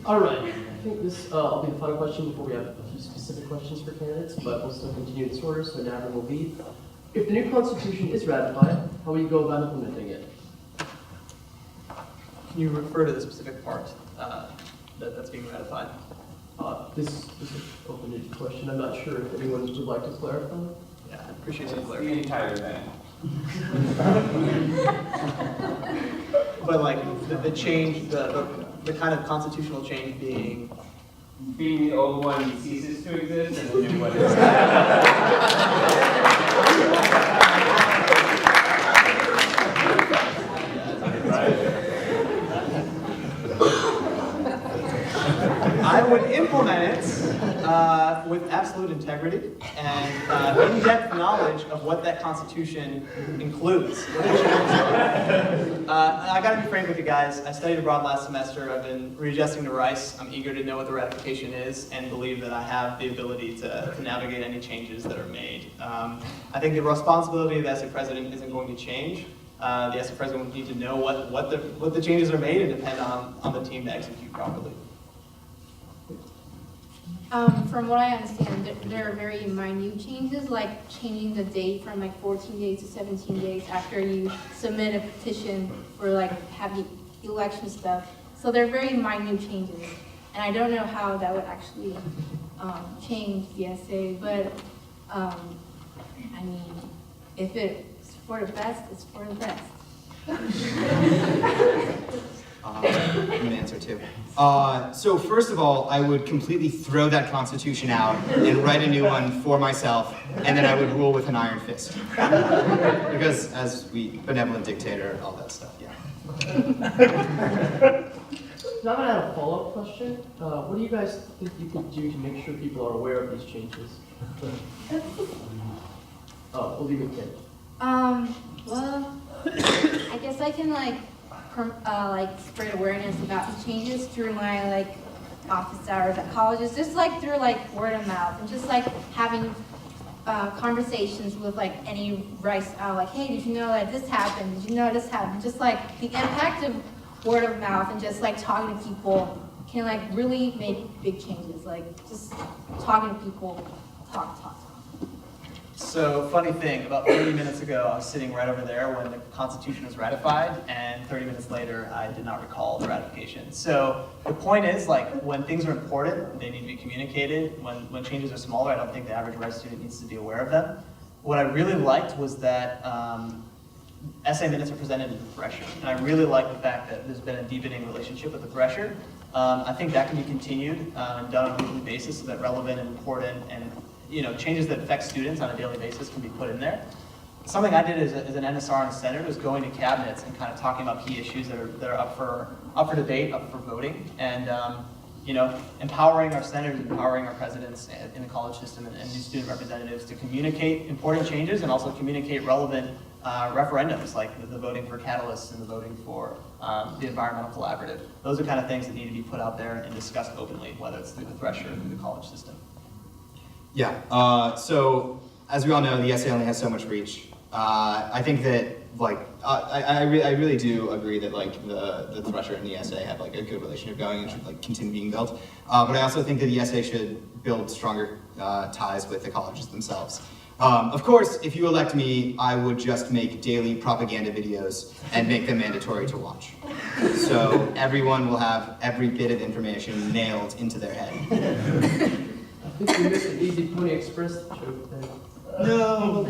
All right. I think this will be the final question before we have a few specific questions for candidates, but we'll still continue this order, so now will be, if the new Constitution is ratified, how will you go about implementing it? Can you refer to the specific part that's being ratified? This is an open-ended question. I'm not sure if anyone would like to clarify. Yeah, I appreciate some The clarity. entire event. But like the change, the kind of constitutional change being. Being the old one ceases to exist and the new one is. I would implement it with absolute integrity and in-depth knowledge of what that Constitution includes. I gotta be frank with you guys. I studied abroad last semester. I've been readjusting to Rice. I'm eager to know what the ratification is and believe that I have the ability to navigate any changes that are made. I think the responsibility of the essay president isn't going to change. The essay president would need to know what the changes are made and depend on the team to execute properly. From what I understand, there are very minute changes, like changing the date from like 14 days to 17 days after you submit a petition for like have the election stuff. So they're very minute changes, and I don't know how that would actually change the essay. But I mean, if it's for the best, it's for the best. I'm going to answer too. So first of all, I would completely throw that Constitution out and write a new one for myself, and then I would rule with an iron fist. Because as we, benevolent dictator, all that stuff, yeah. Now I'm going to add a follow-up question. What do you guys think you could do to make sure people are aware of these changes? We'll leave it there. Well, I guess I can like spread awareness about the changes through my like office hours at colleges, just like through like word of mouth and just like having conversations with like any Rice like, hey, did you know that this happened? Did you know this happened? Just like the impact of word of mouth and just like talking to people can like really make big changes. Like just talking to people, talk. So, funny thing, about 30 minutes ago, I was sitting right over there when the Constitution was ratified, and 30 minutes later, I did not recall the ratification. So, the point is, like, when things are important, they need to be communicated. When changes are smaller, I don't think the average Rice student needs to be aware of them. What I really liked was that essay minutes are presented in the Thresher, and I really like the fact that there's been a deepening relationship with the Thresher. I think that can be continued and done on a weekly basis so that relevant and important and changes that affect students on a daily basis can be put in there. Something I did as an NSR and a senator was going to cabinets and kind of talking about key issues that are up for debate, up for voting, and empowering our senators, empowering our presidents in the college system and new student representatives to communicate important changes and also communicate relevant referendums like the voting for catalysts and the voting for the environmental collaborative. Those are kind of things that need to be put out there and discussed openly, whether it's through the Thresher or through the college system. Yeah, so as we all know, the essay only has so much reach. I think that, like, I really do agree that, like, the Thresher and the essay have, like, a good relationship going and should, like, continue being built. But I also think that the essay should build stronger ties with the colleges themselves. Of course, if you elect me, I would just make daily propaganda videos and make them mandatory to watch. So everyone will have every bit of information nailed into their head. I think we missed an easy Pony Express joke there. No!